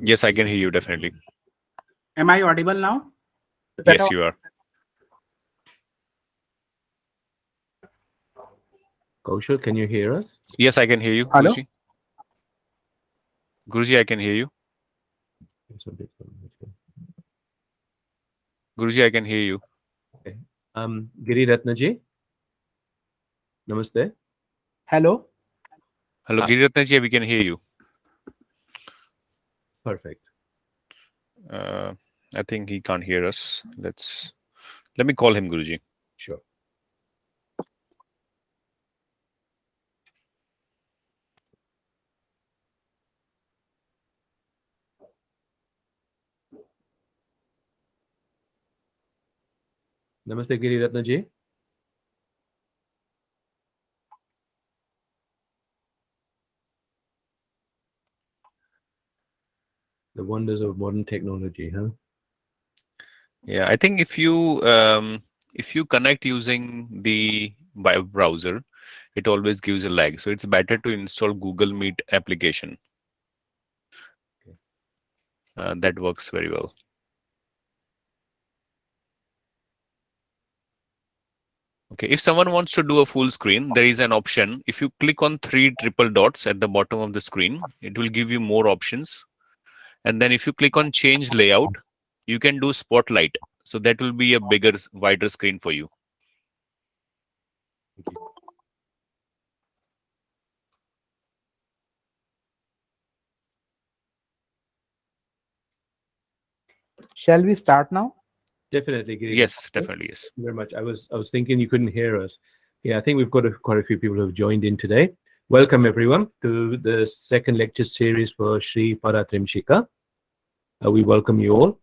Yes, I can hear you definitely. Am I audible now? Yes, you are. Kaushal, can you hear us? Yes, I can hear you, Hello? Guruji. Guruji, I can hear you. Guruji, I can hear you. Okay. Giri Ratnaji, namaste. Hello? Hello, Giriratnaji, we can hear you. Perfect. Uh, I think he can't hear us. Let me call him, Guruji. Sure. Namaste, Giri Ratnaji. The wonders of modern technology, huh? Yeah, I think if you connect using the web browser, it always gives a lag. So it's better to install Google Meet application. Okay. That works very well. Okay, if someone wants to do a full screen, there is an option. If you click on three triple dots at the bottom of the screen, it will give you more options. And then if you click on change layout, you can do spotlight. So that will be a bigger, wider screen for you. Thank you. Shall we start now? Definitely, Giri. Yes, Thank definitely, yes. you very much. I was thinking you couldn't hear us. Yeah, I think we've got quite a few people who have joined in today. Welcome everyone to the second lecture series for Sri Paratrimshika. We welcome you all.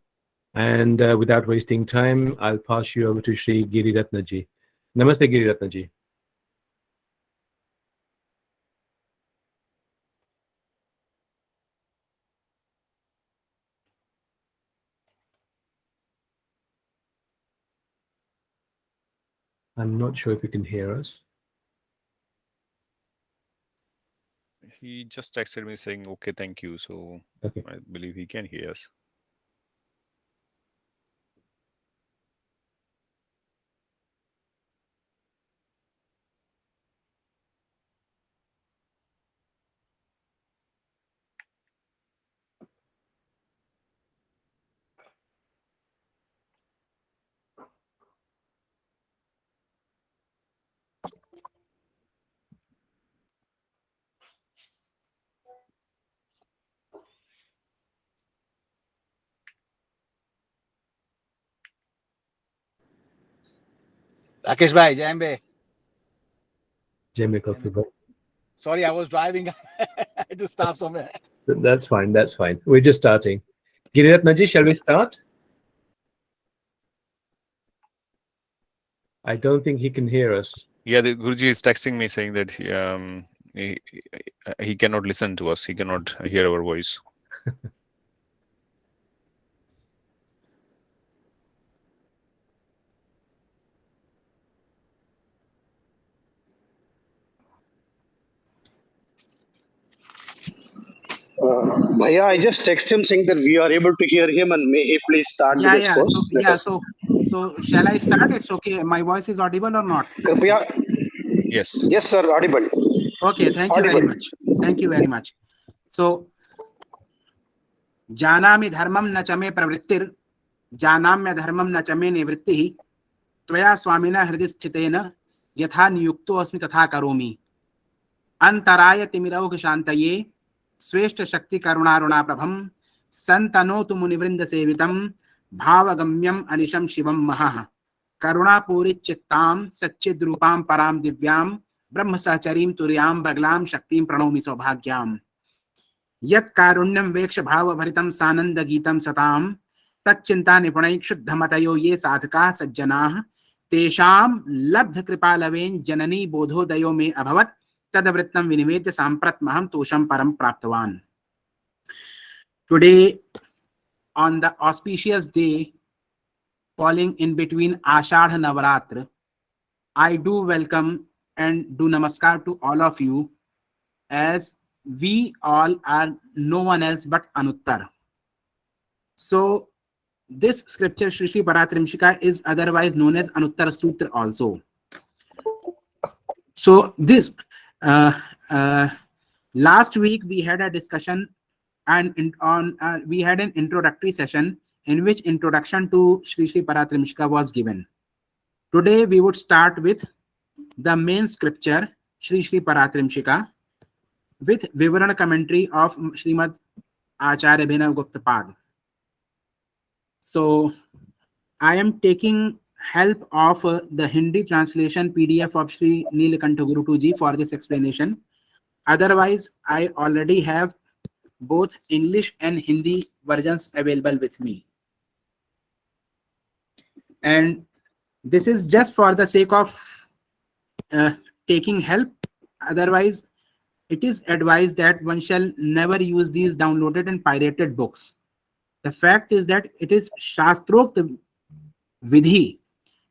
And without wasting time, I'll pass you over to Sri Giri Ratnaji. Namaste, Giri Ratnaji. I'm not sure if you can hear us. He just texted me saying, okay, thank you. So Okay. I believe he can hear us. Rakesh bhai, Jai Ambe. Jai Mai Kafi Bhai. Sorry, I was driving. I had to stop somewhere. That's fine. That's fine. We're just starting. Giri Ratnaji, shall we start? I don't think he can hear us. Yeah, the Guruji is texting me saying that he cannot listen to us. He cannot hear our voice. Bhaiya, I just text him saying that we are able to hear him and may he please start the Yeah, yeah. discourse. So Let yeah, us. so shall I start? It's okay. My voice is audible or not? Kripaya. Yes. Yes, sir, audible. Okay, thank you very Audible. much. Thank you very much. So जानामि धर्मं न च मे प्रवृत्तिर् जानाम्य धर्मं न च मे निवृत्तिः त्वया स्वामिना हृदि स्थितेन यथा नियुक्तो अस्मि तथा करोमि अंतराय तिमिरौघ शान्तये स्वेष्ट शक्ति करुणारुणा प्रभं संतनोतु मुनिवृंद सेवितं भावगम्यम अनिशम शिवम महः करुणापूरि चित्तां सच्चिद्रूपां परां दिव्यां ब्रह्म सहचरीं तुर्यां बगलां शक्तिं प्रणौमि सौभाग्याम् यत् कारुण्यं वेक्ष भाव भरितं सानंद गीतं सतां तच्चिंता निपुणैः क्षुद्धमतयो ये साधकाः सज्जनाः तेषां लब्ध कृपालवेन जननी बोधोदयो मे अभवत् तदवृत्तं विनिवेद्य साम्प्रतमहं तोषं परं प्राप्तवान्. Today, on the auspicious day falling in between Ashadh Navaratra, I do welcome and do namaskar to all of you, as we all are no one else but Anuttar. So this scripture, Sri Paratrimshika, is otherwise known as Anuttara Sutra also. So this uh, uh, last week we had a discussion we had an introductory session in which introduction to Sri Paratrimshika was given. Today we would start with the main scripture, Sri Paratrimshika, with Vivarana commentary of Srimad Acharya Abhinav Gupta Pad. So I am taking help of the Hindi translation PDF of Sri Neelakantha Guru ji for this explanation. Otherwise, I already have both English and Hindi versions available with me. And this is just for the sake of taking help. Otherwise, it is advised that one shall never use these downloaded and pirated books. The fact is that it is Shastrokta Vidhi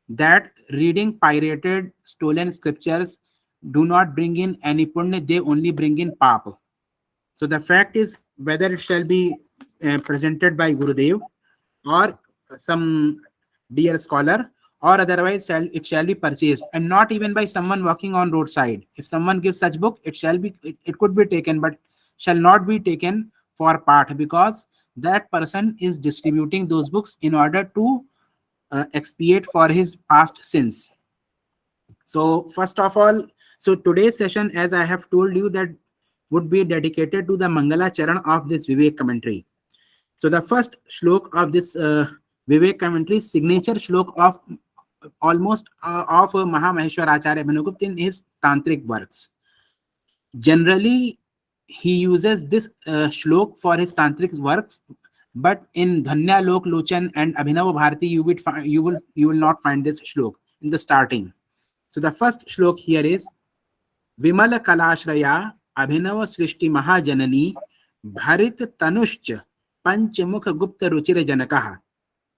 that reading pirated, stolen scriptures do not bring in any punya, they only bring in papa. So the fact is whether it shall be presented by Gurudev or some dear scholar, or otherwise it shall be purchased, and not even by someone walking on roadside. If someone gives such book, it could be taken, but shall not be taken for part, because that person is distributing those books in order to expiate for his past sins. So first of all, so today's session, as I have told you, that would be dedicated to the Mangalacharan of this Vivek commentary. So the first shlok of this Vivek commentary, signature shlok of almost of Mahamaheshwar Acharya Abhinavgupta in his tantric works. Generally, he uses this shlok for his tantric works, but in Dhanya Lok Lochan and Abhinav Bharati, you will not find this shlok in the starting. So the first shlok here is Vimala Kalashraya Abhinav Srishti Mahajanani Bharit Tanushcha Panchmukha Gupta Ruchira Janakaha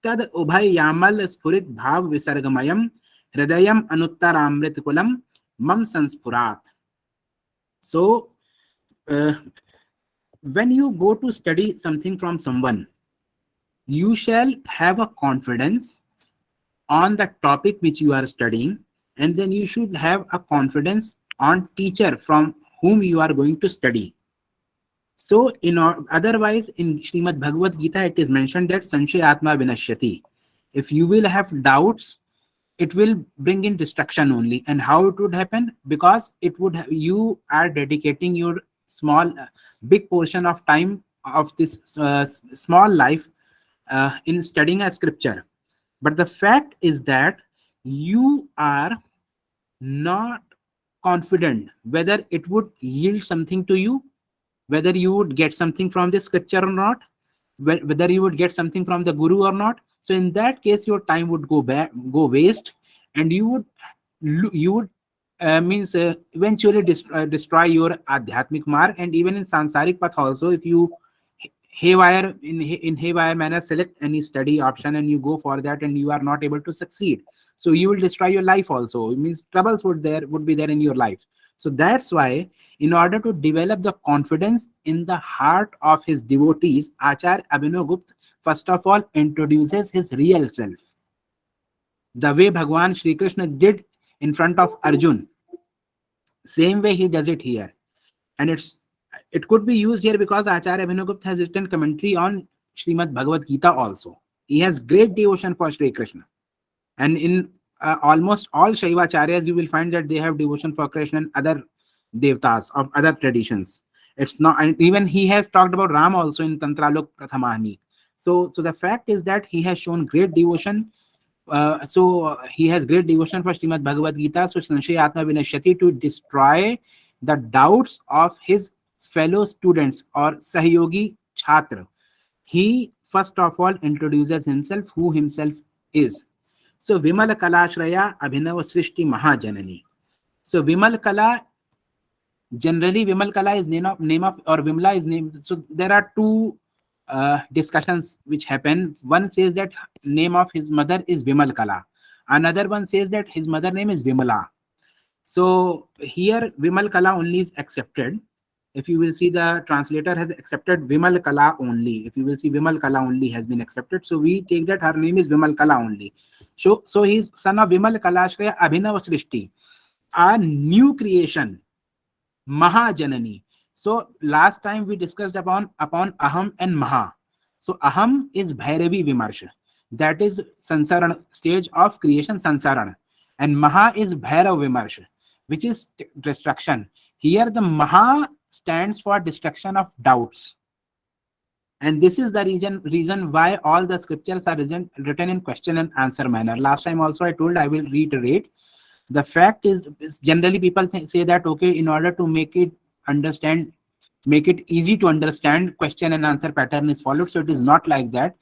Tad Ubhay Yamal Spurit Bhav Visargamayam Hridayam Anuttaramrit Kulam Mam Sanspurat. So when you go to study something from someone, you shall have a confidence on the topic which you are studying, and then you should have a confidence on teacher from whom you are going to study. So otherwise in Srimad Bhagavad Gita it is mentioned that Sanshaya Atma Vinashyati. If you will have doubts, it will bring in destruction only. And how it would happen? Because you are dedicating your big portion of time of this small life in studying a scripture. But the fact is that you are not confident whether it would yield something to you, whether you would get something from the scripture or not, whether you would get something from the guru or not. So in that case, your time would go waste, and you would eventually destroy your adhyatmic mark. And even in sansarik path also, if you haywire manner select any study option and you go for that and you are not able to succeed, so you will destroy your life also. It means troubles would be there in your life. So that's why, in order to develop the confidence in the heart of his devotees, Acharya Abhinavgupta first of all introduces his real self, the way Bhagwan Shri Krishna did in front of Arjun. Same way he does it here. And it could be used here because Acharya Abhinavgupta has written commentary on Srimad Bhagavad Gita also. He has great devotion for Shri Krishna. And in almost all Shaivacharyas, you will find that they have devotion for Krishna and other devtas of other traditions. It's not, and even he has talked about Ram also in Tantralok Prathamahani. So the fact is that he has shown great devotion. He has great devotion for Srimad Bhagavad Gita. So Sanshaya Atma Vinashyati, to destroy the doubts of his fellow students or Sahayogi Chhatra. He first of all introduces himself, who himself is. So Vimala Kalashraya Abhinav Srishti Mahajanani. So Vimal Kala, generally Vimal Kala is name of or Vimla is name. So there are two discussions which happen. One says that name of his mother is Vimal Kala. Another one says that his mother name is Vimala. So here Vimal Kala only is accepted. if you will see, the translator has accepted Vimal Kala only. If you will see, Vimal Kala only has been accepted. So we take that her name is Vimal Kala only. So he's son of Vimal Kalashreya Abhinav Srishti, a new creation, Mahajanani. So last time we discussed upon Aham and Maha. So Aham is Bhairavi Vimarsha. That is Sansaran, stage of creation Sansaran. And Maha is Bhairav Vimarsha, which is destruction. Here the Maha stands for destruction of doubts. And this is the reason why all the scriptures are written in question and answer manner. Last time also I told, I will reiterate. The fact is generally people say that, okay, in order to make it easy to understand, question and answer pattern is followed. So it is not like that.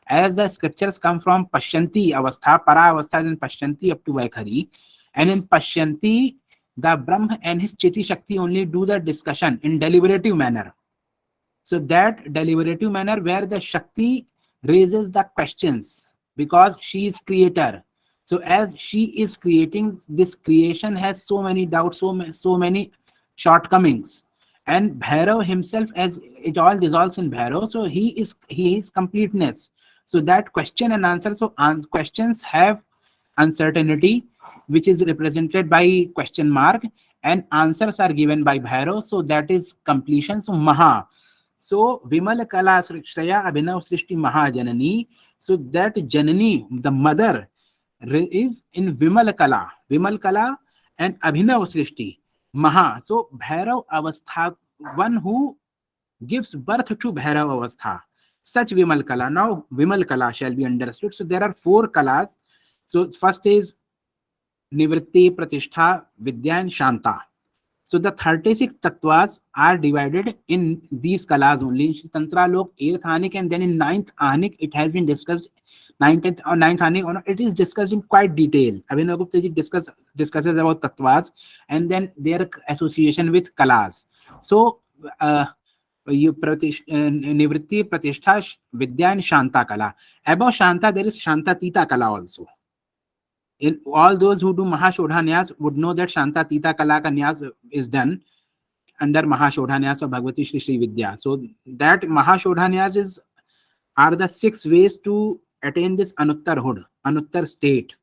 As the scriptures come from Pashyanti Avastha, Para Avastha is in Pashyanti up to Vaikhari. And in Pashyanti, the Brahma and his Chiti Shakti only do the discussion in deliberative manner. So that deliberative manner where the Shakti raises the questions because she is creator. So as she is creating, this creation has so many doubts, so many shortcomings. And Bhairav himself, as it all dissolves in Bhairav, so he is completeness. So that question and answer, so questions have uncertainty, which is represented by question mark, and answers are given by Bhairav. So that is completion. So Maha. So Vimal Kala Shrishya Abhinav Srishti Mahajanani. So that Janani, the mother, is in Vimal Kala and Abhinav Srishti Maha. So Bhairav Avastha, one who gives birth to Bhairav Avastha, such Vimal Kala. Now Vimal Kala shall be understood. So there are 4 Kalas. So first is Nivritti, Pratishtha, Vidya and Shanta. So the 36 tattvas are divided in these kalas only. In Tantra Lok, 8th Anik, and then in 9th Anik, it has been discussed. 9th Anik, it is discussed in quite detail. Abhinav Gupta ji discusses about tattvas and then their association with kalas. So Nivritti, Pratishtha, Vidya and Shanta Kala. Above Shanta, there is Shantatita Kala also. In all those who do Mahashodha Nyas would know that Shantatita Kala ka Nyas is done under Mahashodha Nyas of Bhagavati Shri Shri Vidya. So that Mahashodha Nyas are the 6 ways to attain this Anuttarhood, Anuttar state.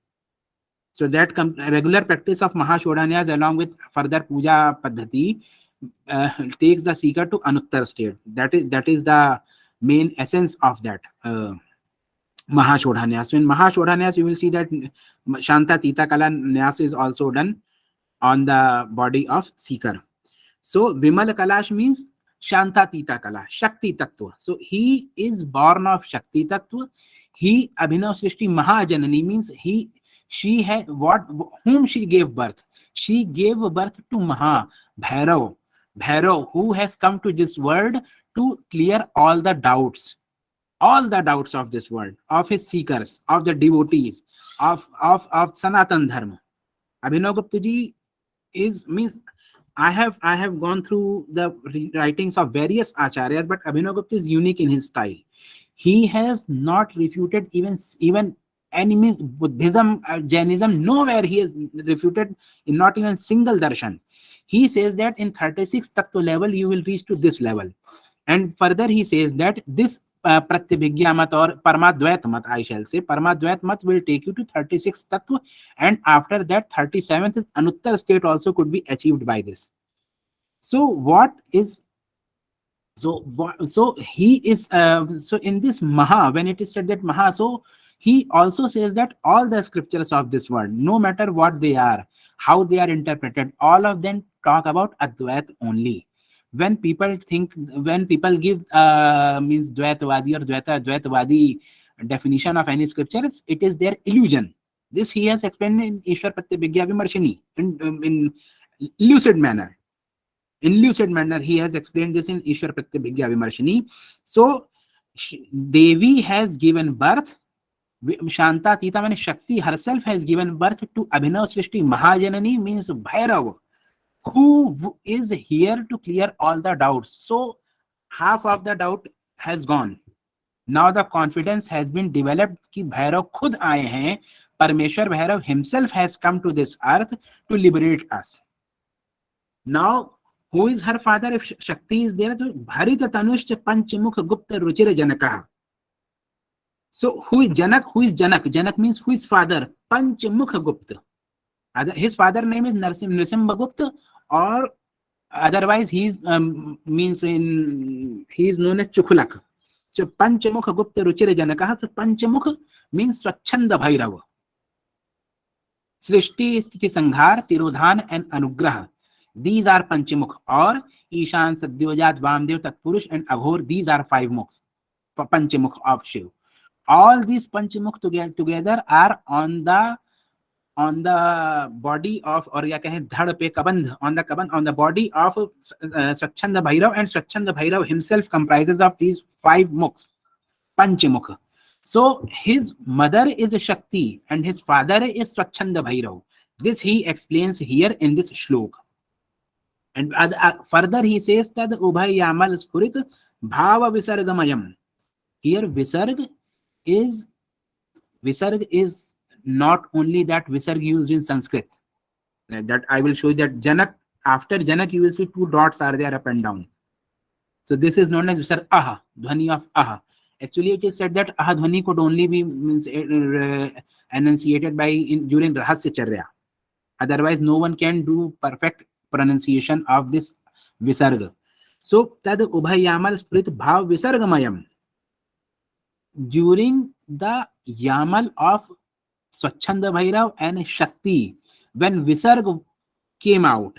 So that regular practice of Mahashodha Nyas along with further Puja Paddhati takes the seeker to Anuttar state. That is the main essence of that. Mahashodha Nyas. So in Mahashodha Nyas, you will see that Shanta Tita Kala Nyas is also done on the body of seeker. So Vimal Kalash means Shanta Tita Kala, Shakti Tattva. So he is born of Shakti Tattva. He Abhinav Srishti Mahajanani means she had whom she gave birth. She gave birth to Maha Bhairav, who has come to this world to clear all the doubts of this world, of his seekers, of the devotees, of Sanatan Dharma. Abhinav Gupta ji means I have gone through the writings of various acharyas, but Abhinav Gupta is unique in his style. He has not refuted even enemies, Buddhism, Jainism, nowhere he has refuted, not even single darshan. He says that in 36 tattva level you will reach to this level, and further he says that this Pratyabhigya mat or Paramadvait mat, I shall say, Paramadvait mat will take you to 36 tattva, and after that 37th Anuttar state also could be achieved by this. So what is so he is so in this Maha, when it is said that Maha, so he also says that all the scriptures of this world, no matter what they are, how they are interpreted, all of them talk about Advait only. When people give means Dvaitavadi or Dvaitavadi definition of any scriptures, it is their illusion. This he has explained in Ishwar Pratyabhigya Vimarshini in lucid manner. In lucid manner, he has explained this in Ishwar Pratyabhigya Vimarshini. So Devi has given birth. Shanta Tita means Shakti herself has given birth to Abhinav Srishti Mahajanani means Bhairav, who is here to clear all the doubts. So half of the doubt has gone. Now the confidence has been developed कि Bhairav खुद आए हैं. Parmeshwar Bhairav himself has come to this earth to liberate us. Now Who is her father? If Shakti is there, so Bharita Tanushcha Panchmukh Gupta Ruchira Janaka. So who is Janak? Who is Janak? Janak means who is father? Panchmukh Gupta. His father name is Nrisimha Gupta, or otherwise he is he is known as Chukulak. So Panchamukha Gupta Ruchira Janaka. So Panchamukh means Swachhanda Bhairava. Srishti, Sthiti Sanghar, Tirodhan and Anugraha. These are Panchamukh, or Ishan, Sadyojat, Vamdev, Tatpurush and Aghor. These are 5 mukhs. Panchamukh of Shiv. All these Panchamukh together are on the body of, or ya kahe dhad pe kabandh, on the body of Swachhanda Bhairav, and Swachhanda Bhairav himself comprises of these 5 mukhs, Panchamukh. So his mother is a Shakti and his father is Swachhanda Bhairav. This he explains here in this shlok. And further he says that Ubhay Yamal Spurit Bhava Visargamayam. Here Visarg is not only that Visarg used in Sanskrit. That I will show you that Janak, after Janak you will see 2 dots are there up and down. So this is known as Visarg Aha, Dhvani of Aha. Actually it is said that Aha Dhvani could only be enunciated by during Rahasya Charya. Otherwise no one can do perfect pronunciation of this Visarga. So Tad Ubhayamal Sprit Bhav Visargamayam. During the Yamal of Swachhanda Bhairav and Shakti, when Visarga came out,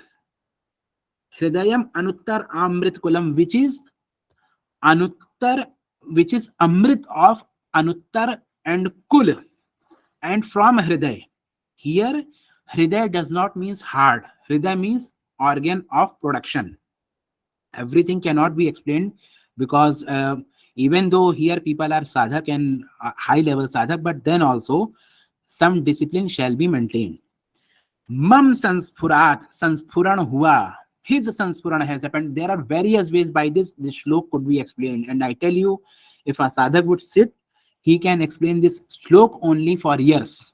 Hridayam Anuttar Amrit Kulam, which is Amrit of Anuttar and Kul, and from Hriday. Here Hriday does not means heart. Hriday means organ of production. Everything cannot be explained because even though here people are sadhak and high level sadhak, but then also some discipline shall be maintained. Mam sanspurat, sanspuran hua. His sanspuran has happened. There are various ways by this shlok could be explained. And I tell you, if a sadhak would sit, he can explain this shlok only for years,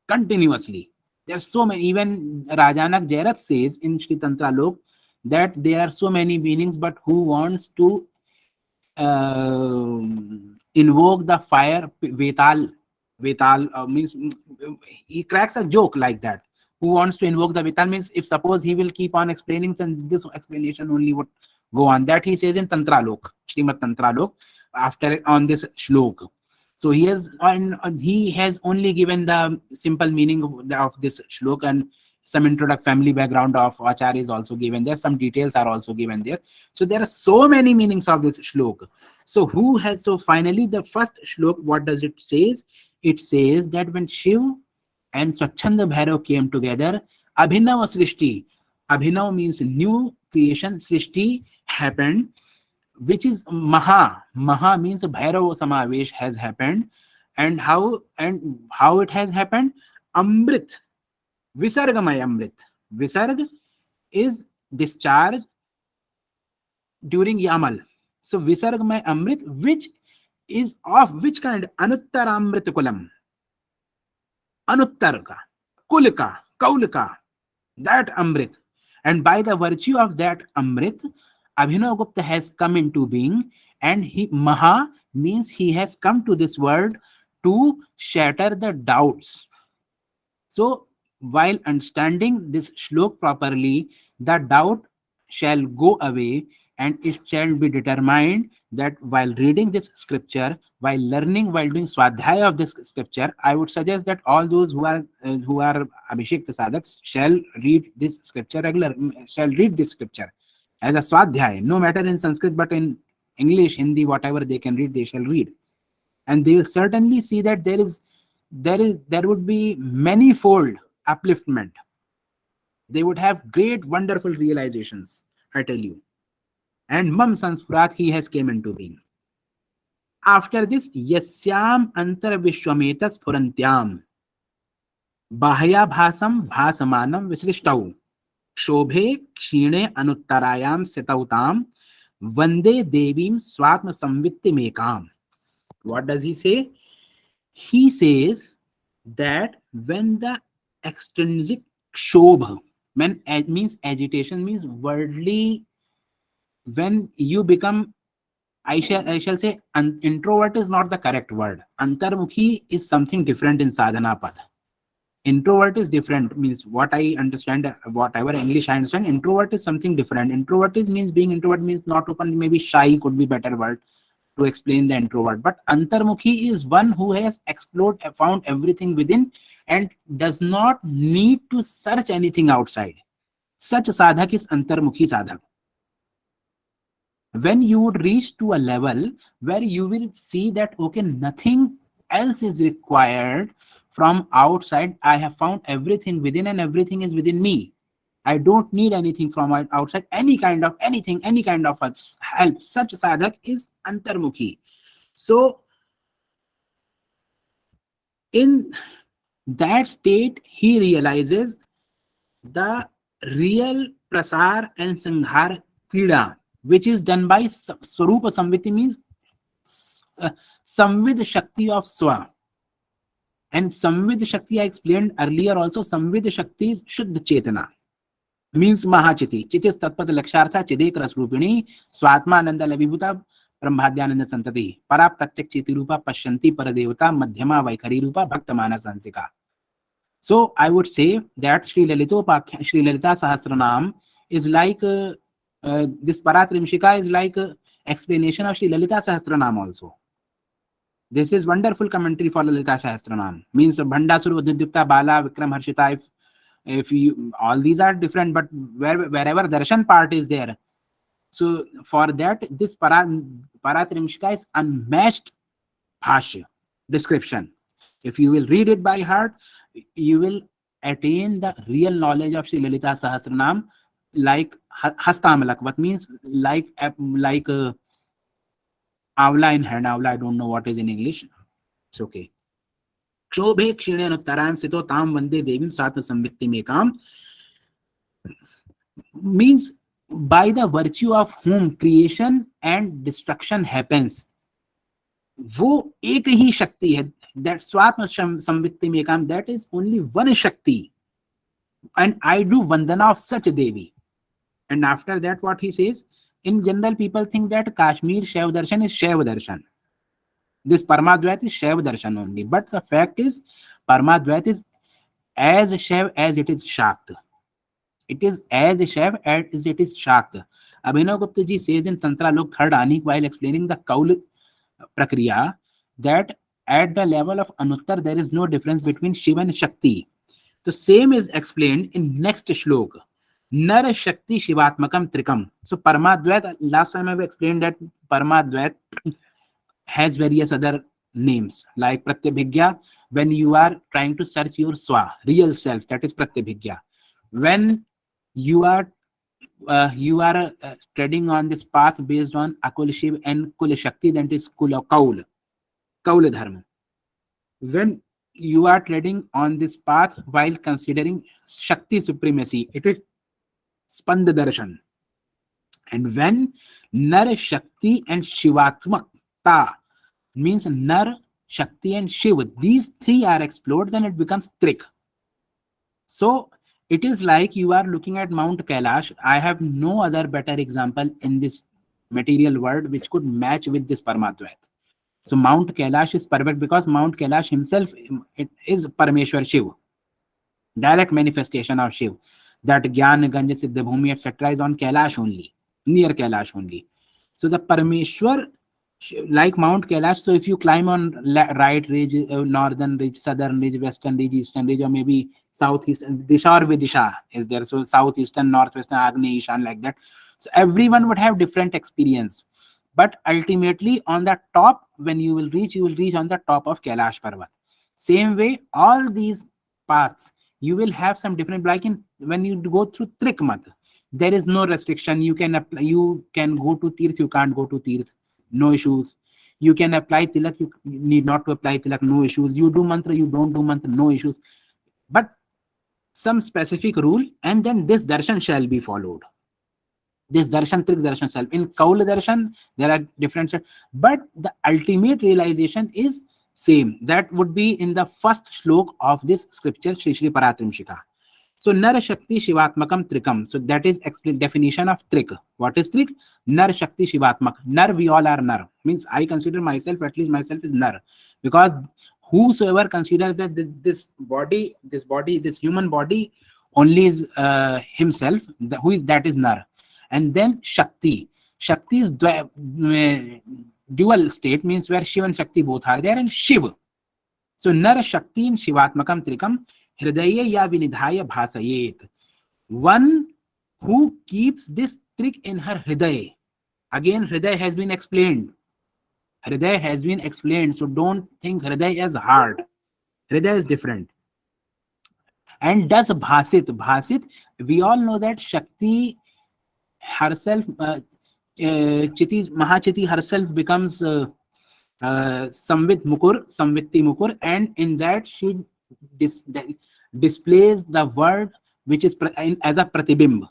continuously. There are so many. Even Rajanak Jairat says in Shri Tantra Lok that there are so many meanings, but who wants to invoke the fire, Vetal means he cracks a joke like that. Who wants to invoke the Vetal means if suppose he will keep on explaining, then this explanation only would go on. That he says in Tantra Lok, Srimad Tantra Lok, after on this shlok. So he has only given the simple meaning of this shlok, and some introductory family background of Acharya is also given there. Some details are also given there. So there are so many meanings of this shlok. So finally the first shlok, what does it says? It says that when Shiv and Swachhanda Bhairav came together, Abhinav Srishti. Abhinav means new creation. Srishti happened, which is Maha. Maha means Bhairav Samavesh has happened. And how it has happened? Amrit. Visargamay Amrit. Visarg is discharged during Yamal. So Visargamay Amrit, which is of which kind? Anuttar Amrit Kulam. Anuttar ka, Kulka, Kaulka, that Amrit. And by the virtue of that Amrit, Abhinav Gupta has come into being, and Maha means he has come to this world to shatter the doubts. So while understanding this shlok properly, the doubt shall go away, and it shall be determined that while reading this scripture, while learning, while doing swadhyaya of this scripture, I would suggest that all those who are Abhishekta sadhaks shall read this scripture as a swadhyaya, no matter in Sanskrit, but in English, Hindi, whatever they can read, they shall read. And they will certainly see that there would be manifold upliftment. They would have great, wonderful realizations, I tell you. And Mam Sanspurat, he has came into being. After this, Yasyam Antar Vishwametas Purantyam Bahaya Bhasam Bhasamanam Visrishtau Shobhe Kshine Anuttarayam Setautam Vande Devim Swatma Samvitti Mekam. What does he say? He says that when the extrinsic Shobha When means agitation means worldly. When you become, I shall say, introvert is not the correct word. Antarmukhi is something different in sadhana path. Introvert is different, means what I understand, whatever English I understand, introvert is something different. Introvert is means being introvert means not open, maybe shy could be better word to explain the introvert. But antarmukhi is one who has explored, found everything within, and does not need to search anything outside. Such sadhak is antarmukhi sadhak. When you would reach to a level where you will see that, okay, nothing else is required from outside, I have found everything within and everything is within me. I don't need anything from outside, any kind of anything, any kind of help. Such sadhak is antarmukhi. So in that state, he realizes the real prasar and sanghar pida, which is done by Swarupa Samviti, means Samvid Shakti of Swa. And Samvid Shakti I explained earlier also. Samvid Shakti Shuddha Chetana means Mahachiti. Chitis Tatpat Lakshartha Chidek Rasrupini Swatma Nanda Labibhuta Brahmadhyananda Santati Para Pratyak Cheti Rupa Pashyanti Paradevata Madhyama Vaikhari Rupa Bhaktamana Sansika. So I would say that Sri Lalita Sahasranam is like this Paratrimshika is like explanation of Sri Lalita Sahasranam also. This is wonderful commentary for Lalita Sahasranam. Means Bhandasuru, Udhyukta, Bala, Vikram, Harshita. If you, all these are different, but wherever darshan part is there. So for that, this Paratrimshika is unmatched bhashya description. If you will read it by heart, you will attain the real knowledge of Sri Lalita Sahasranam like Hastamalak. What means like avla in hand. Avla, I don't know what is in English. It's okay. Shobhe Kshine Uttaran Sito Tam Vande Devim Satma Samvitti Mekam means by the virtue of whom creation and destruction happens. वो एक ही शक्ति है, that स्वात्म संवित्ति में काम, that is only one Shakti, and I do vandana of such Devi. And after that, what he says, in general people think that Kashmir Shaiv Darshan is Shaiv Darshan. This Paramadvait is Shaiv Darshan only, but the fact is Paramadvait is as Shaiv as it is Shakt. It is as Shaiv as it is Shakt. Abhinav Gupta ji says in Tantra Lok Third Anik, while explaining the Kaul Prakriya, that at the level of Anuttar there is no difference between Shiva and Shakti. The same is explained in next shlok. Nar Shakti Shivatmakam Trikam. So Paramadvait, last time I have explained that Paramadvait has various other names like Pratyabhigya. When you are trying to search your Swa, real self, that is Pratyabhigya. When you are treading on this path based on Akul Shiv and Kul Shakti, that is Kaul Dharma. When you are treading on this path while considering Shakti supremacy, it is Spanda Darshan. And when Nar Shakti and Shivatmakta means Nar, Shakti and Shiva, these three are explored, then it becomes Trik. So it is like you are looking at Mount Kailash. I have no other better example in this material world which could match with this Paramadvait. So Mount Kailash is perfect because Mount Kailash himself, it is Parameshwar Shiv, direct manifestation of Shiv. That Gyan, Ganja, Siddha Bhumi, etc. is on Kailash only, near Kailash only. So the Parameshwar, like Mount Kailash, so if you climb on right ridge, northern ridge, southern ridge, western ridge, eastern ridge, or maybe southeastern, Disha or Vidisha is there. So southeastern, northwestern, Agni, Ishan, like that. So everyone would have different experience. But ultimately on the top, when you will reach on the top of Kailash Parvat. Same way, all these paths, you will have some different, like when you go through Trikmat, there is no restriction. You can apply, you can go to Tirth, you can't go to Tirth, no issues. You can apply Tilak, you need not to apply Tilak, no issues. You do mantra, you don't do mantra, no issues. But some specific rule, and then this darshan shall be followed. This darshan, Trik darshan shall. In Kaul darshan, there are different, but the ultimate realization is same. That would be in the first shlok of this scripture, Sri Paratrimshika. So Nar Shakti Shivatmakam Trikam. So that is definition of Trik. What is Trik? Nar Shakti Shivatmak. Nar, we all are Nar. Means I consider myself, at least myself is Nar. Because whosoever considers that this human body only is himself, who is that is Nar. And then Shakti. Shakti is dual state, means where Shiva and Shakti both are there, and Shiva. So Nar Shakti in Shivatmakam Trikam Hridaya ya Vinidhaya Bhasayet. One who keeps this trick in her Hriday. Again, Hriday has been explained. Hriday has been explained. So don't think Hriday as hard. Hriday is different. And does Bhasit. Bhasit, we all know that Shakti herself, Mahachiti herself becomes Samvit Mukur, Samvitti Mukur, and in that she displays the word which is as a pratibimb.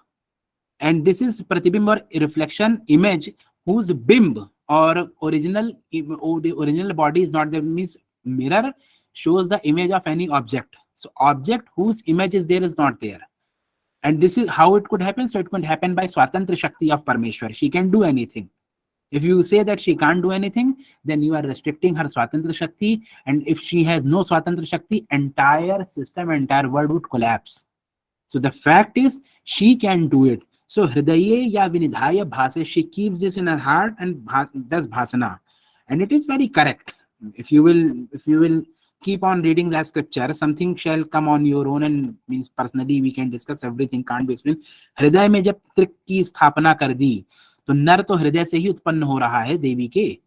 And this is pratibimb or reflection image whose bimb or the original body is not there, means mirror shows the image of any object. So object whose image is there is not there. And this is how it could happen. So it could happen by Swatantra Shakti of Parmeshwar. She can do anything. If you say that she can't do anything, then you are restricting her Swatantra Shakti. And if she has no Swatantra Shakti, entire system, entire world would collapse. So the fact is, she can do it. So Hridaye ya Vinidhaya Bhase, she keeps this in her heart and does Bhasana. And it is very correct. If you will keep on reading that scripture, something shall come on your own, and means personally we can discuss everything, can't be explained. Hriday में जब त्रिक की स्थापना कर दी, तो नर तो हृदय से ही उत्पन्न हो रहा है देवी के.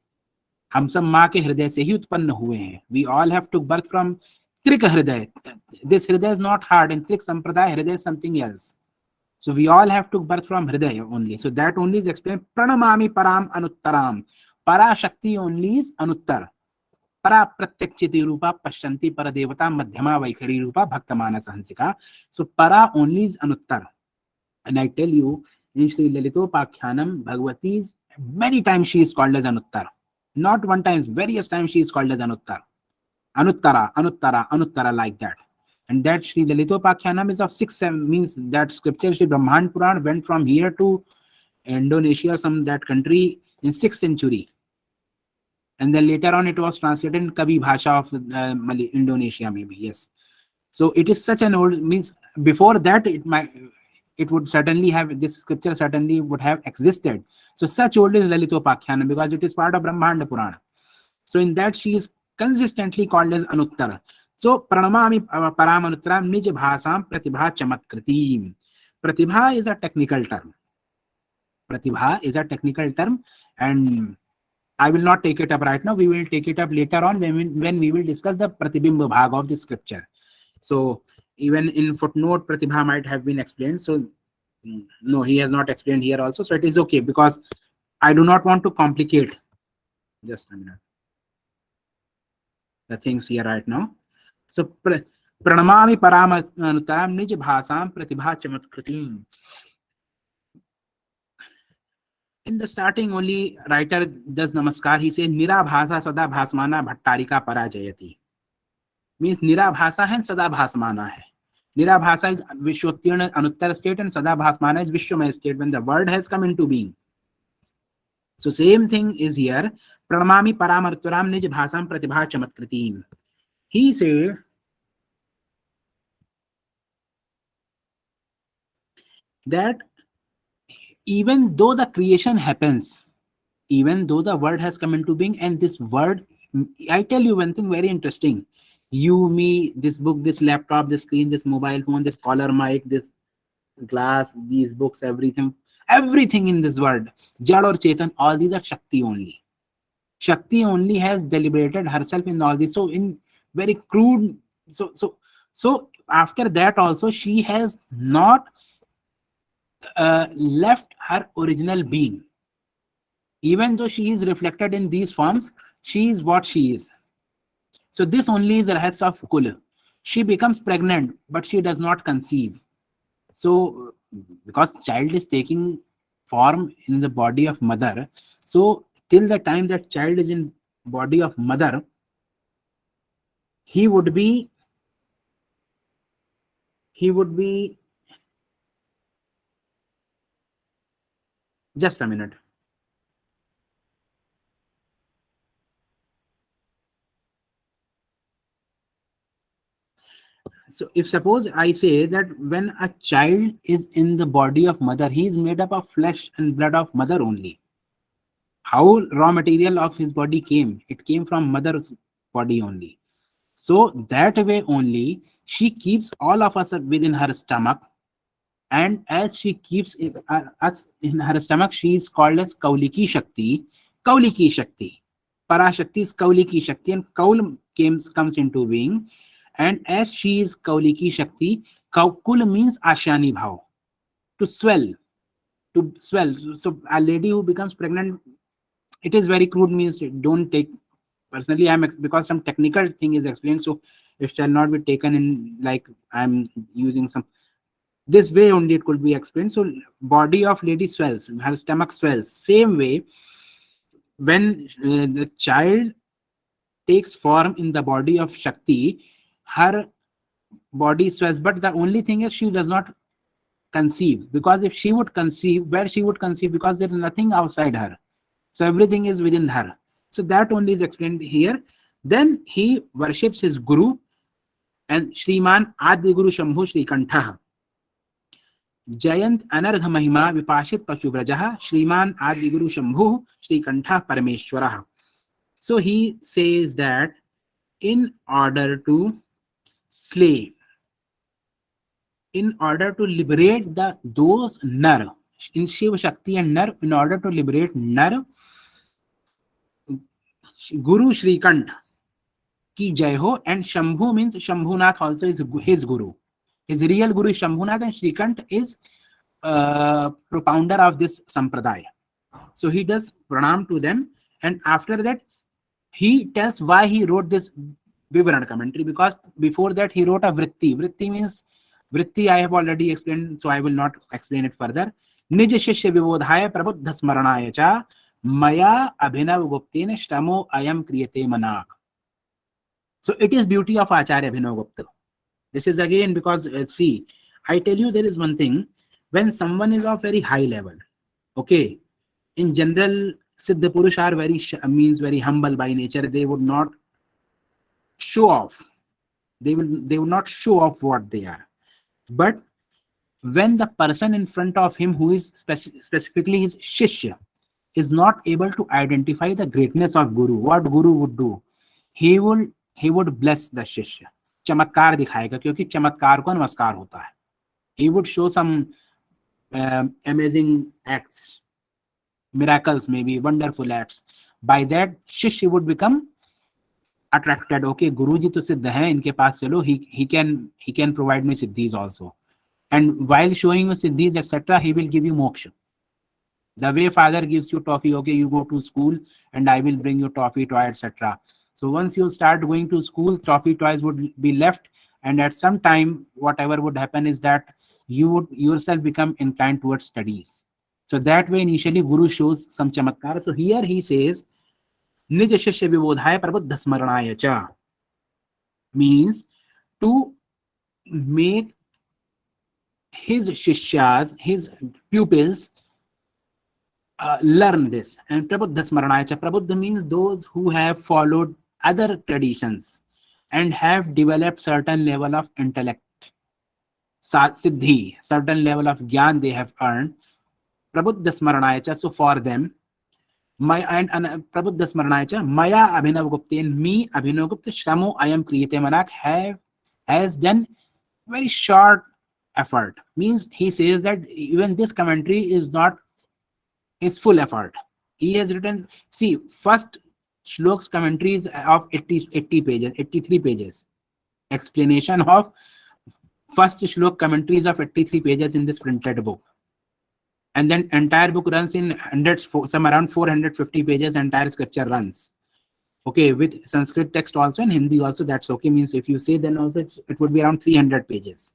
हम सब माँ के हृदय से ही उत्पन्न हुए हैं. We all have took birth from Trik Hriday. This Hriday is not hard, and Trik Sampradaya Hriday is something else. So we all have took birth from Hriday only. So that only is explained. Pranamami Param Anuttaram. Para Shakti only is Anuttar. Para Pratyakchiti Rupa Pashyanti Paradevata Madhyama Vaikhari Rupa Bhaktamana Sahansika. So Para only is Anuttar. And I tell you, in Sri Lalitopakhyanam, Bhagavati's many times she is called as Anuttar. Not one time, various times she is called as Anuttar. Anuttara, Anuttara, Anuttara, like that. And that Sri Lalitopakhyanam is of 6-7, means that scripture, Sri Brahman Puran, went from here to Indonesia, that country, in 6th century. And then later on it was translated in Kavi Bhasha of Indonesia, maybe, yes. So it is such an old, means before that it would certainly have, this scripture certainly would have existed. So such old is Lalitopakhyanam, because it is part of Brahmanda Purana. So in that she is consistently called as Anuttara. So Pranamami Paramanuttaram Nij Bhasam Pratibha Chamatkriti. Pratibha is a technical term. Pratibha is a technical term, and I will not take it up right now. We will take it up later on when we will discuss the Pratibimba Bhag of the scripture. So even in footnote, Pratibha might have been explained. So no, he has not explained here also. So it is okay, because I do not want to complicate. Just a minute. The things here right now. So Pranamami Paramanuttaram Nij Bhasam Pratibha Chamatkriti. In the starting, only writer does namaskar. He says Nira Bhasa Sada Bhasmana Bhattarika Parajayati. Means Nira Bhasa and Sada Bhasmana hai. Nira Bhasa is Vishwottirna Anuttar state, and Sada Bhasmana is Vishwamaya state, when the word has come into being. So same thing is here. Pranamami Paramarturam Nij Bhasam Pratibha Chamatkriti. He said that even though the creation happens, even though the word has come into being, and this word, I tell you one thing very interesting. You, me, this book, this laptop, this screen, this mobile phone, this collar mic, this glass, these books, everything in this world, Jad or Chetan, all these are Shakti only. Shakti only has deliberated herself in all this. So in very crude, so after that also, she has not left her original being. Even though she is reflected in these forms, she is what she is. So this only is the rahasya of Kul. She becomes pregnant, but she does not conceive. So because child is taking form in the body of mother, so till the time that child is in body of mother, he would be he would be, just a minute. So if suppose I say that when a child is in the body of mother, he is made up of flesh and blood of mother only. How raw material of his body came? It came from mother's body only. So that way only she keeps all of us within her stomach, and as she keeps us in her stomach, she is called as Kauliki Shakti. Kauliki Shakti. Parashakti is Kauliki Shakti, and Kaul comes into being. And as she is Kauliki Shakti, Kul means Ashani Bhav, to swell, to swell. So a lady who becomes pregnant, it is very crude, means don't take personally. Because some technical thing is explained, so it shall not be taken in like I'm using some. This way only it could be explained. So body of lady swells, her stomach swells. Same way, when the child takes form in the body of Shakti, her body swells. But the only thing is she does not conceive, because if she would conceive, where she would conceive? Because there is nothing outside her. So everything is within her. So that only is explained here. Then he worships his guru, and Shriman Adi Guru Shambhu Shri Kantha. Jayant Anargha Mahima Vipashit Pashubrajaha Shriman Adi Guru Shambhu Shri Kantha Parameshwaraha. So he says that in order to slay, in order to liberate those Nar, in Shiva Shakti and Nar, in order to liberate Nar, Guru Shri Kantha ki jai ho. And Shambhu means Shambhunath also is his guru. His real guru is Shambhunath, and Shrikant is propounder of this sampradaya. So he does pranam to them, and after that he tells why he wrote this Vivaran commentary, because before that he wrote a Vritti. Vritti means, Vritti I have already explained, so I will not explain it further. Nij Shishya Vibodhaya Prabuddha Smaranaya Cha Maya Abhinav Guptene Shtamo Ayam Kriyate Manak. So it is beauty of Acharya Abhinav Gupta. This is again because, see, I tell you, there is one thing, when someone is of very high level, okay, in general, Siddha Purush are very humble by nature. They would not show off. They will not show off what they are. But when the person in front of him, who is specifically his Shishya, is not able to identify the greatness of Guru, what Guru would do? He would bless the Shishya. चमत्कार दिखाएगा, क्योंकि चमत्कार को नमस्कार होता है. He would show some amazing acts, miracles, maybe wonderful acts. By that, Shishya would become attracted. Okay, Guruji to Siddha hai, inke paas chalo, he can provide me siddhis also. And while showing you siddhis, etc., he will give you moksha. The way father gives you toffee, okay, you go to school and I will bring you toffee, toy, etc. So once you start going to school, toffee toys would be left, and at some time, whatever would happen is that you would yourself become inclined towards studies. So that way, initially, Guru shows some chamatkar. So here he says, Nij Shishya Vibodhaya Prabuddha Smaranaya Cha, means to make his Shishyas, his pupils, learn this. And Prabuddha Smaranaya Cha, Prabuddha means those who have followed other traditions and have developed certain level of intellect, siddhi, certain level of gyan they have earned. Prabuddha Smaranaya Cha, so for them, Prabuddha Smaranaya Cha, Maya Abhinav Gupten, me Abhinav Gupta Shramo Ayam Kriyate Manak has done very short effort. Means he says that even this commentary is not his full effort. He has written, see, first Slokas commentaries of 80 pages, 83 pages. Explanation of first Shlok commentaries of 83 pages in this printed book. And then entire book runs in hundreds, some around 450 pages, entire scripture runs. Okay, with Sanskrit text also and Hindi also, that's okay. Means if you say, then also it would be around 300 pages.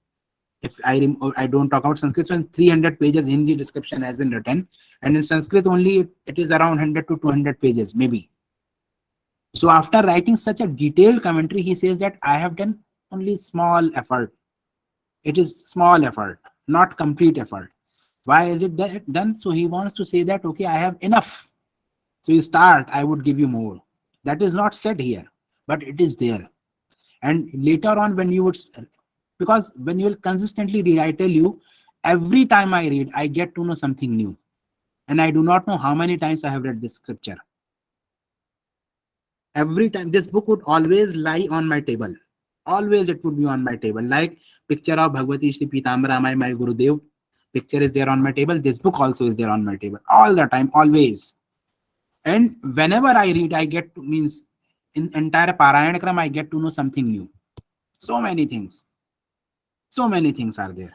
If I don't talk about Sanskrit, so 300 pages Hindi description has been written. And in Sanskrit only, it is around 100 to 200 pages, maybe. So after writing such a detailed commentary, he says that I have done only small effort It is small effort, not complete effort. Why is it done? So he wants to say that, okay, I have enough. So you start, I would give you more. That is not said here, but it is there. And later on, when you would, because when you will consistently read, I tell you, every time I read, I get to know something new. And I do not know how many times I have read this scripture. Every time, this book would always lie on my table. Always it would be on my table. Like picture of Bhagavati Sri Pitambara, my Gurudev. Picture is there on my table. This book also is there on my table. All the time, always. And whenever I read, I get to, means in entire Parayana Kram, I get to know something new. So many things. So many things are there.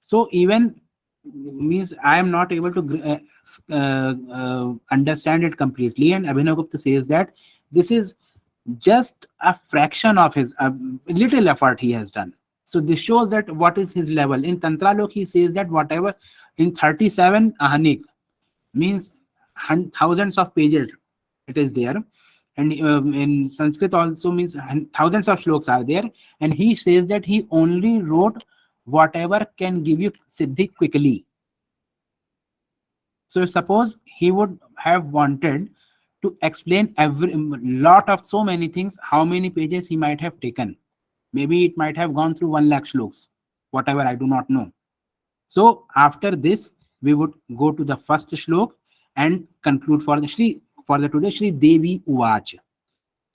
So even means I am not able to understand it completely. And Abhinav Gupta says that this is just a fraction of his little effort he has done. So this shows that what is his level. In Tantra Lok, he says that whatever in 37 Ahanik means thousands of pages it is there. And in Sanskrit also means thousands of shlokas are there. And he says that he only wrote whatever can give you siddhi quickly. So suppose he would have wanted to explain every lot of so many things, how many pages he might have taken. Maybe it might have gone through 1 lakh shlokas, whatever, I do not know. So after this, we would go to the first shlok and conclude for the Shri, for the today, Shri Devi Uvach.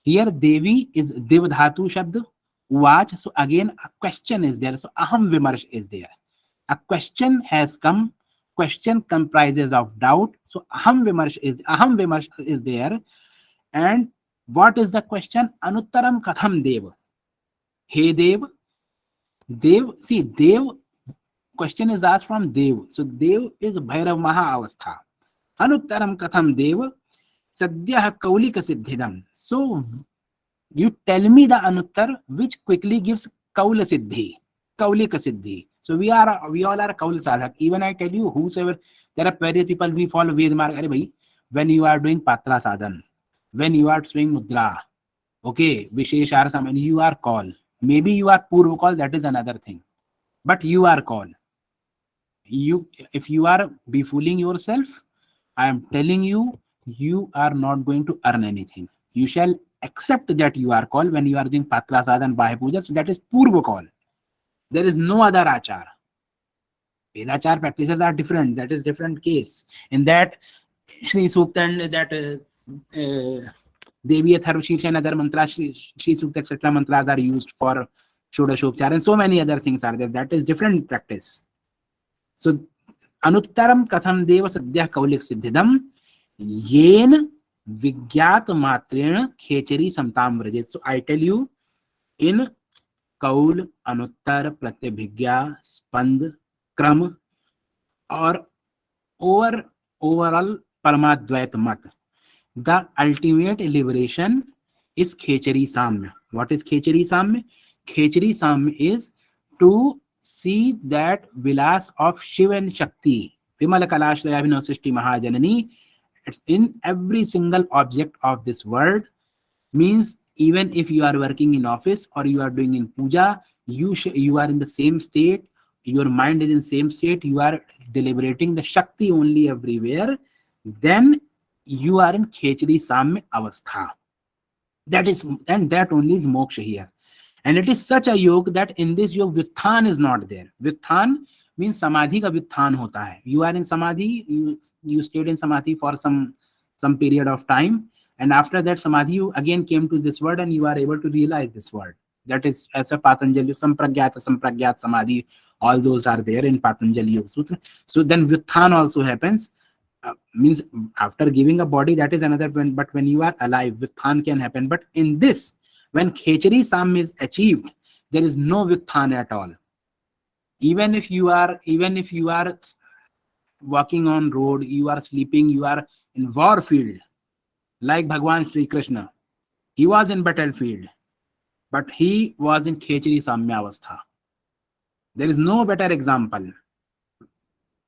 Here Devi is Devdhatu Shabd, Uvach. So again, a question is there. So Aham Vimarsh is there. A question has come. Question comprises of doubt. So Aham Vimarsh is there. And what is the question? Anuttaram Katham Dev. Hey Dev. Dev, see, Dev, question is asked from Dev. So Dev is Bhairav Maha Avastha. Anuttaram Katham Dev. Sadyah Kaulika Siddhidam. So you tell me the Anuttar which quickly gives Kaula Siddhi, Kaulika Siddhi. So we all are Kaul Sadhak. Even I tell you, whosoever, there are various people we follow Ved Marg. When you are doing Patra Sadhan, when you are swing Mudra, okay, Visheshar Saman, you are call. Maybe you are Purva call, that is another thing. But you are call. If you are befooling yourself, I am telling you, you are not going to earn anything. You shall accept that you are called when you are doing Patra Sadhan, Bahe Puja. So that is Purva call. There is no other Achar. Vedachar practices are different. That is different case. In that, Shri Sukta and that Devi Atharva Shirsha and other mantras, Shri Sukta, etc. mantras are used for Shodashopchar, and so many other things are there. That is different practice. So Anuttaram Katham Deva Sadyah Kaulik Siddhidam Yen Vigyat Matrena Khechari Samtam Vrajet. So I tell you, in Kaul, Anuttar, Pratyabhigya, Spand, Kram, or overall Paramadvait Mat, the ultimate liberation is Khechari Samya. What is Khechari Samya? Khechari Samya is to see that Vilas of Shiva and Shakti, Vimala Kalashraya Vinosishti Mahajanani, in every single object of this world. Means even if you are working in office or you are doing in puja, you are in the same state, your mind is in same state, you are deliberating the Shakti only everywhere, then you are in Khechari Samya Avastha. That is, and that only is moksha here. And it is such a yoga that in this yoga Vithan is not there. Vithan means Samadhi ka Vithan hota hai. You are in Samadhi, you stayed in Samadhi for some period of time, and after that Samadhi you again came to this world and you are able to realize this world. That is as a Patanjali, Sampragyat Samadhi, all those are there in Patanjali Yoga Sutra. So then Vithan also happens. Means after giving a body, that is another one, but when you are alive, Vithan can happen. But in this, when Khechari Sam is achieved, there is no Vithan at all. Even if you are walking on road, you are sleeping, you are in war field, like Bhagwan Sri Krishna. He was in battlefield, but he was in Khechari Samya Avastha. There is no better example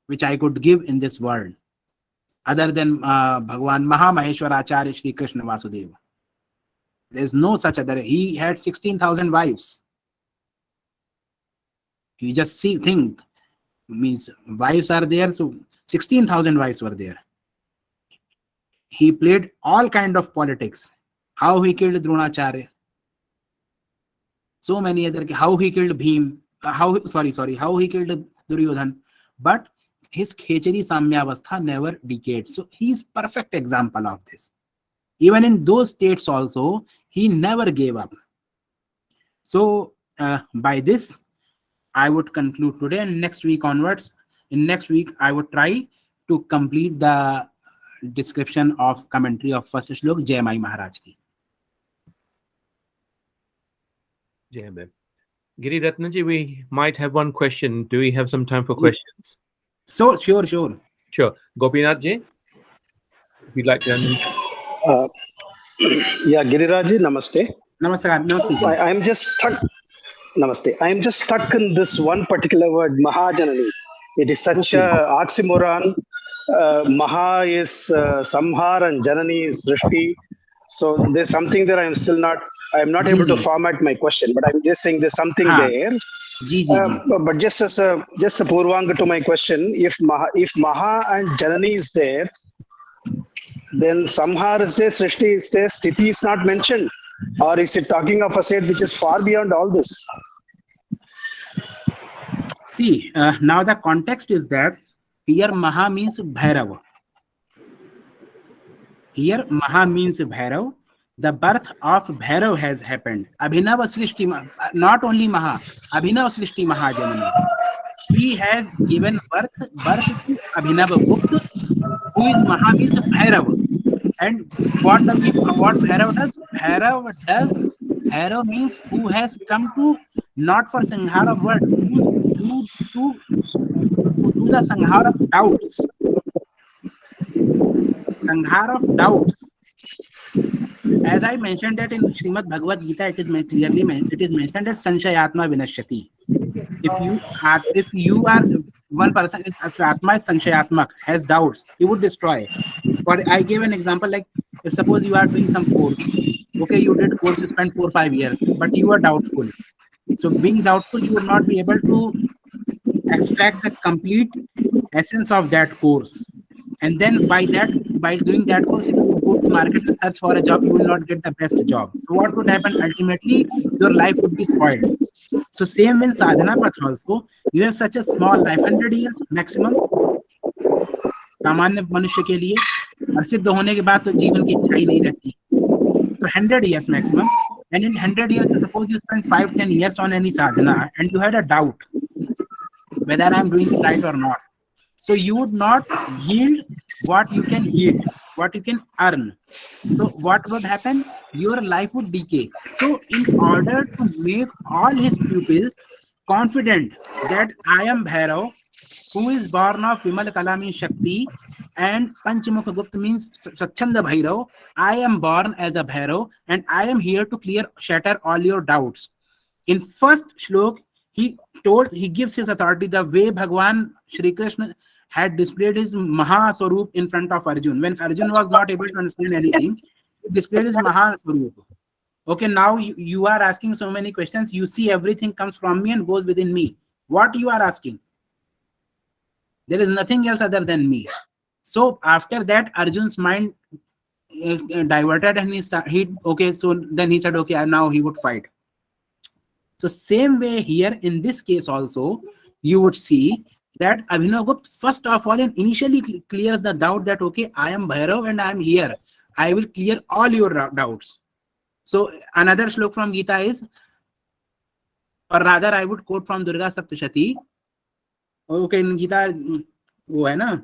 which I could give in this world other than Bhagwan Mahamaheshwaracharya Sri Krishna Vasudeva. There is no such other. He had 16,000 wives. You just see, think, means wives are there, so 16,000 wives were there. He played all kind of politics. How he killed Dronacharya, so many other, how he killed Bhim, how he killed Duryodhan, but his khechari samyavastha never decayed. So he is perfect example of this. Even in those states also, he never gave up. So by this, I would conclude today, and next week onwards, in next week, I would try to complete the description of commentary of first shlok, Jai Mai Maharaj ki. Yeah, ma'am. Giri Ratnaji, we might have one question. Do we have some time for questions? So, sure. Sure. Gopinath ji, if you'd like to unmute. Uh, yeah, Giriraji, namaste. Namaste. I'm just stuck. Namaste. I'm just stuck in this one particular word, Mahajanani. It is such a oxymoron. Maha is Samhar and Janani is Srishti. So there's something that I'm not able to format my question, but I'm just saying there's something there. But just as a purvanga to my question, if Maha and Janani is there, then Samhar is there, Srishti is there, Sthiti is not mentioned. Or is it talking of a state which is far beyond all this? See, now the context is that here Maha means Bhairava. Here Maha means Bhairav. The birth of Bhairav has happened. Abhinava Srishti, not only Maha, Abhinava Srishti Mahajanani. He has given birth to Abhinava Gupta, who is Maha means Bhairav. And what Bhairav does? Bhairav means who has come to, not for Sanghar of words, to do the Sanghar of doubts. Sanghar of doubts. As I mentioned that in Srimad Bhagavad Gita, it is mentioned that Sanshayatma Vinashyati. If you are one person, if Atma is Sanshayatmak, has doubts, he would destroy. But I gave an example, like if suppose you are doing some course, okay, you did course, you spent 4 or 5 years, but you are doubtful. So being doubtful, you would not be able to extract the complete essence of that course. And then by doing that course, if you go to market and search for a job, you will not get the best job. So what would happen? Ultimately, your life would be spoiled. So same in sadhana path also, you have such a small life, 100 years maximum, सामान्य मनुष्य के लिए, और सिद्ध होने के बाद तो जीवन की इच्छा ही नहीं रहती. So 100 years maximum, and in 100 years, suppose you spend 5-10 years on any sadhana, and you had a doubt whether I am doing it right or not. So you would not yield what you can yield, what you can earn. So what would happen? Your life would decay. So in order to make all his pupils confident that I am Bhairav, who is born of Vimal Kalami Shakti, and Panchamukha Gupta means Sachanda Bhairav, I am born as a Bhairav, and I am here to shatter all your doubts. In first shlok, he gives his authority the way Bhagwan Shri Krishna had displayed his Maha Swarup in front of Arjun. When Arjun was not able to understand anything, he displayed his Maha Swarup. Okay, now you are asking so many questions. You see everything comes from me and goes within me. What you are asking? There is nothing else other than me. So after that, Arjun's mind diverted, and he said, okay, now he would fight. So same way here in this case also, you would see that Abhinav Gupta first of all and initially clears the doubt that okay, I am Bhairav and I am here. I will clear all your doubts. So another shlok from Gita is, or rather I would quote from Durga Saptashati. Okay, in Gita, वो है ना,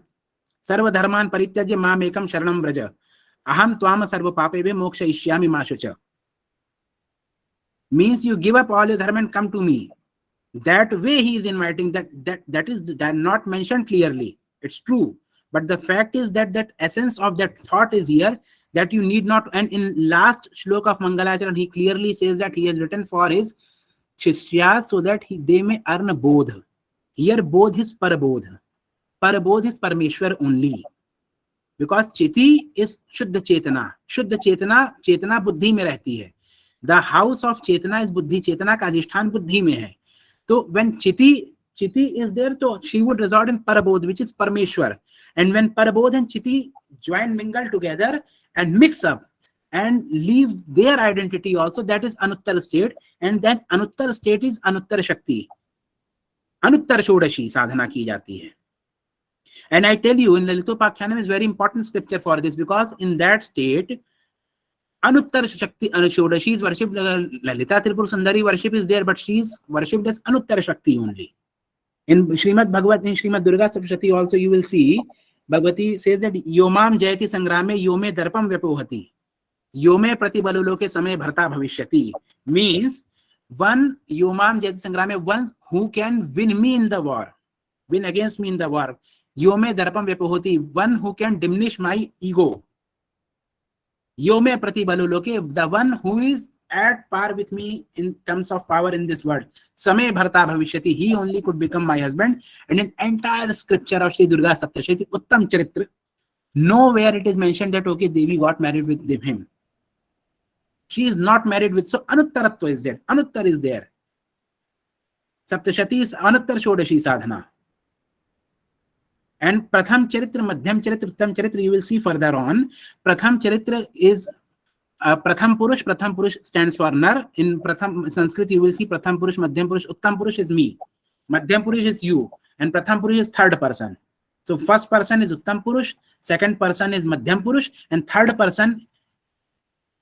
सर्व धर्मान परित्यज्य माम एकम शरणम व्रज अहम त्वाम सर्व पापेभ्यो मोक्षयिष्यामि मा शुच. Means you give up all your dharma and come to me. That way he is inviting. That is not mentioned clearly. It's true, but the fact is that essence of that thought is here, that you need not. And in last shlok of Mangalacharan, he clearly says that he has written for his shishya so that they may earn bodh. Here bodh is parabodh. Parabodh is Parmeshwar only, because chiti is Shuddha Chetana. Shuddha Chetana buddhi में रहती है. The house of Chetana is buddhi. Chetana का अधिष्ठान बुद्धि में है. तो when chiti is there, so she would resort in parabodh, which is Parmeshwar. And when parabodh and chiti join, mingle together and mix up and leave their identity also, that is Anuttar state. And that Anuttar state is Anuttar Shakti. Anuttar Shodashi sadhana ki jati hai. And I tell you, in Lalitopakhyanam is very important scripture for this, because in that state, Anuttar Shakti Shodashi is worshipped. Lalita Tripur Sundari worship is there, but she is worshipped as Anuttar Shakti only. In Srimad Bhagavat, in Srimad Durga Saptashati also you will see, Bhagavati says that Yomam Jayati Sangrame Yome Darpam Vyapohati. Yome Pratibaloloke Samay Bharta Bhavishyati. Means, one Yomam Jayati Sangrame, one who can win me in the war, win against me in the war. Yome Darpam Vyapohati, one who can diminish my ego. Yome Pratibaloloke, the one who is at par with me in terms of power in this world. Samay Bharta Bhavishyati, he only could become my husband. And in entire scripture of Sri Durga Saptashati, Uttam Charitra, nowhere it is mentioned that, okay, Devi got married with him. She is not married with, so Anuttaratva is there. Anuttar is there. Saptashati is Anuttar Shodashi sadhana. And Pratham Charitra, Madhyam Charitra, Uttam Charitra, you will see further on. Pratham Charitra is Pratham Purush. Pratham Purush stands for Nar. In Pratham Sanskrit, you will see Pratham Purush, Madhyam Purush. Uttam Purush is me. Madhyam Purush is you. And Pratham Purush is third person. So first person is Uttam Purush, second person is Madhyam Purush, and third person,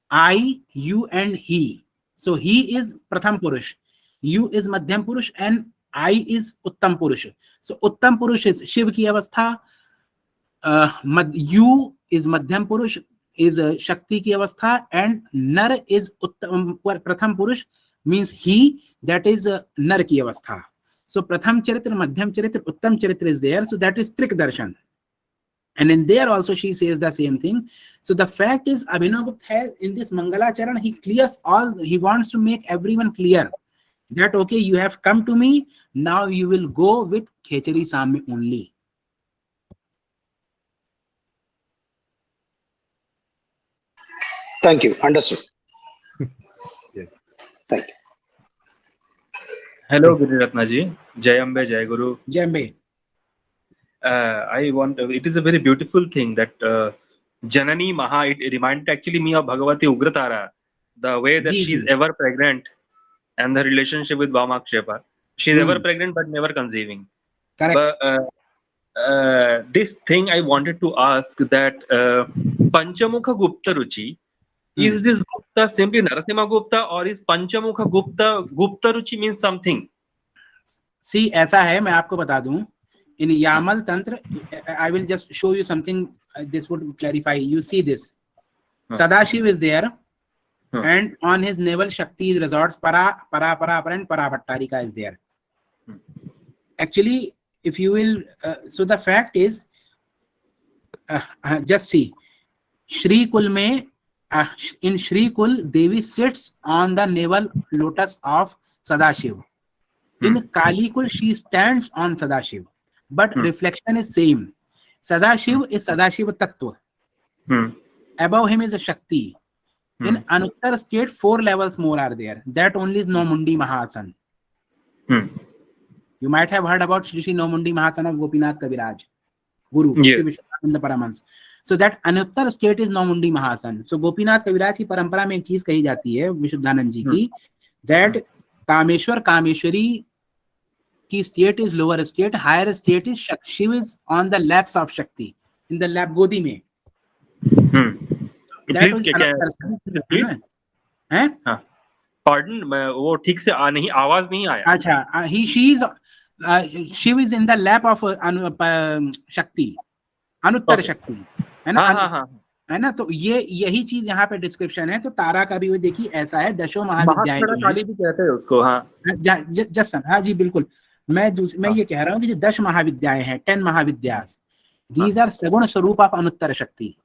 I, you, and he. So he is Pratham Purush, you is Madhyam Purush, and I is Uttam Purush. So Uttam Purush is Shiv ki avastha, you is Madhyam Purush, is Shakti ki avastha, and Nar is Pratham Purush, means he, that is Nar ki avastha. So Pratham Charitra, Madhyam Charitra, Uttam Charitra is there. So that is Trik Darshan. And in there also she says the same thing. So the fact is, Abhinavgupta has in this Mangalacharan, he clears all, he wants to make everyone clear that, okay, you have come to me, now you will go with Khechari Samya only. Thank you. Understood. Yeah. Thank you. Hello, Guru Ratnaji. Jai Ambe, Jai Guru. Jambe. It is a very beautiful thing that Janani Maha, it reminded actually me of Bhagavati Ugratara, the way that she is ever pregnant and the relationship with Vamakshepa. She is ever pregnant but never conceiving. Correct. But this thing I wanted to ask that Panchamukha Gupta Ruchi, is this Gupta simply Narasimha Gupta, or is Panchamukha Gupta Ruchi means something? See, ऐसा है, मैं आपको बता दूं. In Yamal Tantra, I will just show you something. This would clarify. You see this. Sadashiv is there, and on his navel Shakti resorts. Para, and Parabhattarika is there. Actually, if you will, so the fact is, just see, Shri Kul mein, in Shri Kul, Devi sits on the navel lotus of Sadashiv. In Kali Kul, she stands on Sadashiv. But reflection is same. Sadashiv is Sadashiva Tattva. Above him is a Shakti. In Anuttar state, 4 levels more are there. That only is Nomundi Mahasan. You might have heard about Shri Nomundi Mahasan of Gopinath Kaviraj, Guru, Shri Vishwananda Paramhans. So that Anuttar state is Nomundi Mahasan. So Gopinath Kaviraj की परंपरा में एक चीज कही जाती है विशुद्धानंद जी की, that Kameshwar Kameshwari की state is lower state, higher state is Shakti. Shiv is on the laps of Shakti, in the lap गोदी में. That was Anuttar. हैं? Pardon, वो ठीक से नहीं, आवाज नहीं आया. अच्छा, she is Shiv is in the lap of Shakti, Anuttar Shakti, है ना? है ना? तो ये यही चीज यहाँ पे डिस्क्रिप्शन है. तो तारा का भी वो देखिए ऐसा है, दशो महाविद्याएं भी कहते हैं उसको. हाँ जी, बिल्कुल. मैं ये कह रहा हूँ कि जो 10 महाविद्याएं हैं, 10 महाविद्यास, दीज आर सगुण स्वरूप ऑफ अनुत्तर शक्ति.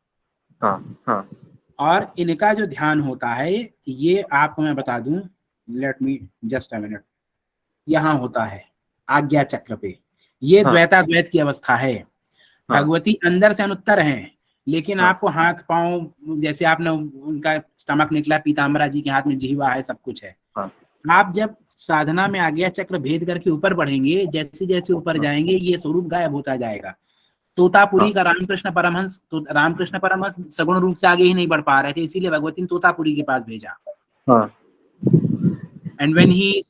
और इनका जो ध्यान होता है, ये आपको मैं बता दूं, let me just a minute, यहाँ होता है आज्ञा चक्र पे. ये द्वैताद्वैत की अवस्था है. भगवती अंदर से अनुत्तर हैं, लेकिन आपको हाथ पांव, जैसे आपने उनका स्टमक निकला, पीताम्बरा जी के हाथ में जिह्वा है, सब कुछ है. आप जब साधना में आज्ञा चक्र भेद करके ऊपर बढ़ेंगे, जैसे जैसे ऊपर जाएंगे ये स्वरूप गायब होता जाएगा। तोतापुरी का रामकृष्ण परमहंस, तो रामकृष्ण परमहंस सगुण रूप से आगे ही नहीं बढ़ पा रहे थे, इसीलिए भगवती ने तोतापुरी के पास भेजा। And when he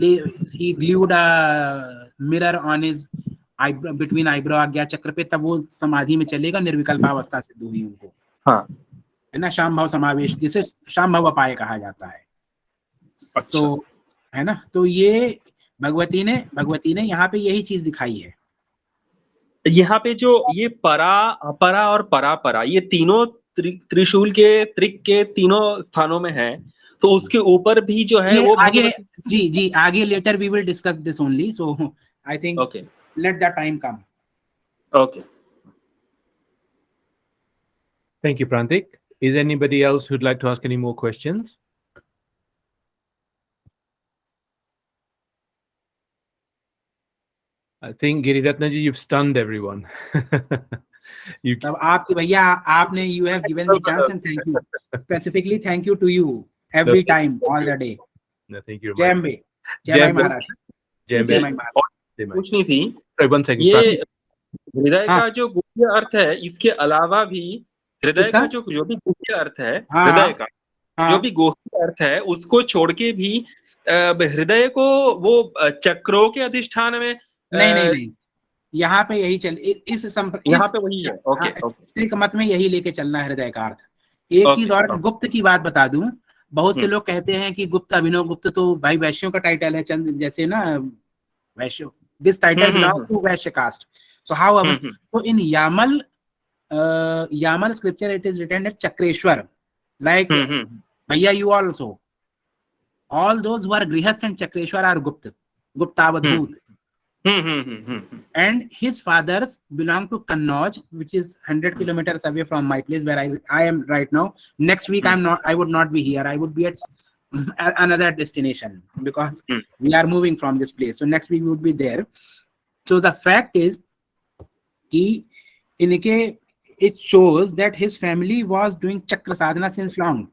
glued a mirror on his eyebrow, between eyebrow आज्ञा चक्र पे, तब वो समाधि में चलेगा, निर्विकल्पावस्था से दूरी उनको, है ना, शाम भाव समावेश, जिसे शाम भाव अपाय कहा जाता है। सो है ना, तो ये भगवती ने यहाँ पे यही चीज दिखाई है। यहाँ पे जो ये परा, अपरा और परापरा, ये तीनों त्रिशूल के त्रिक के तीनों स्थानों में है, तो उसके ऊपर भी जो है वो आगे जी आगे later we will discuss this only, so I think okay, let the time come. Okay, Thank you, Prantik. Is anybody else who'd like to ask any more questions? I think Giriratna ji, you've stunned everyone. तब आपके भैया, आपने you have given me chance and thank you, specifically thank you to you every time all the day. No, thank you. जय अम्बे, जय माई महाराज, जय माई महाराज। पूछनी थी, Sorry, 1 second. ये हृदय का जो गुह्य अर्थ है, इसके अलावा भी हृदय का जो भी गुह्य अर्थ है, हृदय का जो भी गुह्य अर्थ है, उसको छोड़ के भी हृदय को वो चक्रों के अधिष्ठान में नहीं, यहाँ पे यही चल, यहाँ पे वही है। ओके, त्रिक मत में यही लेके चलना है हृदय का अर्थ। एक चीज और, गुप्त की बात बता दूं, बहुत से लोग कहते हैं कि गुप्त, अभिनव गुप्त तो भाई वैश्यों का टाइटल है, चंद जैसे ना Vaishya, this title belongs to Vaishya caste. So how so in Yamal scripture it is written as Chakreshwar, like Bhaiya, you also, all those who are Grihasth and Chakreshwar are Guptavadhut. And his fathers belong to Kannauj, which is 100 kilometers away from my place where I am right now. Next week I would not be here, I would be at another destination because we are moving from this place, so next week we would be there. So the fact is it shows that his family was doing chakra sadhana since long.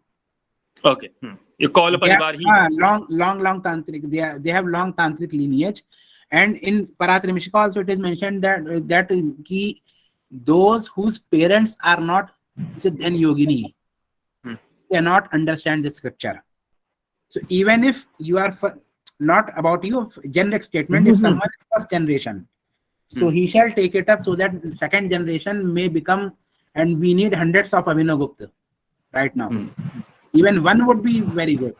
Okay. You call a parivar long tantric, they have long tantric lineage. And in Paratrimshika also it is mentioned that those whose parents are not Siddh and Yogini cannot understand this scripture. So even if you are not about you, generic statement, if someone is first generation, so he shall take it up so that second generation may become, and we need hundreds of Abhinavgupta right now. Even one would be very good.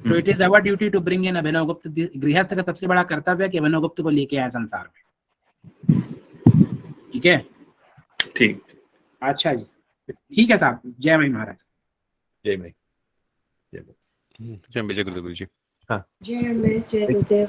So it is our duty to bring in Abhinavgupta. गृहस्थ का सबसे बड़ा कर्तव्य है कि अभिनवगुप्त को लेके आए संसार में। ठीक है, ठीक, अच्छा जी, ठीक है साहब। जय माई महाराज। जय माई, जय गुरुदेव जी। जय गुरुदेव।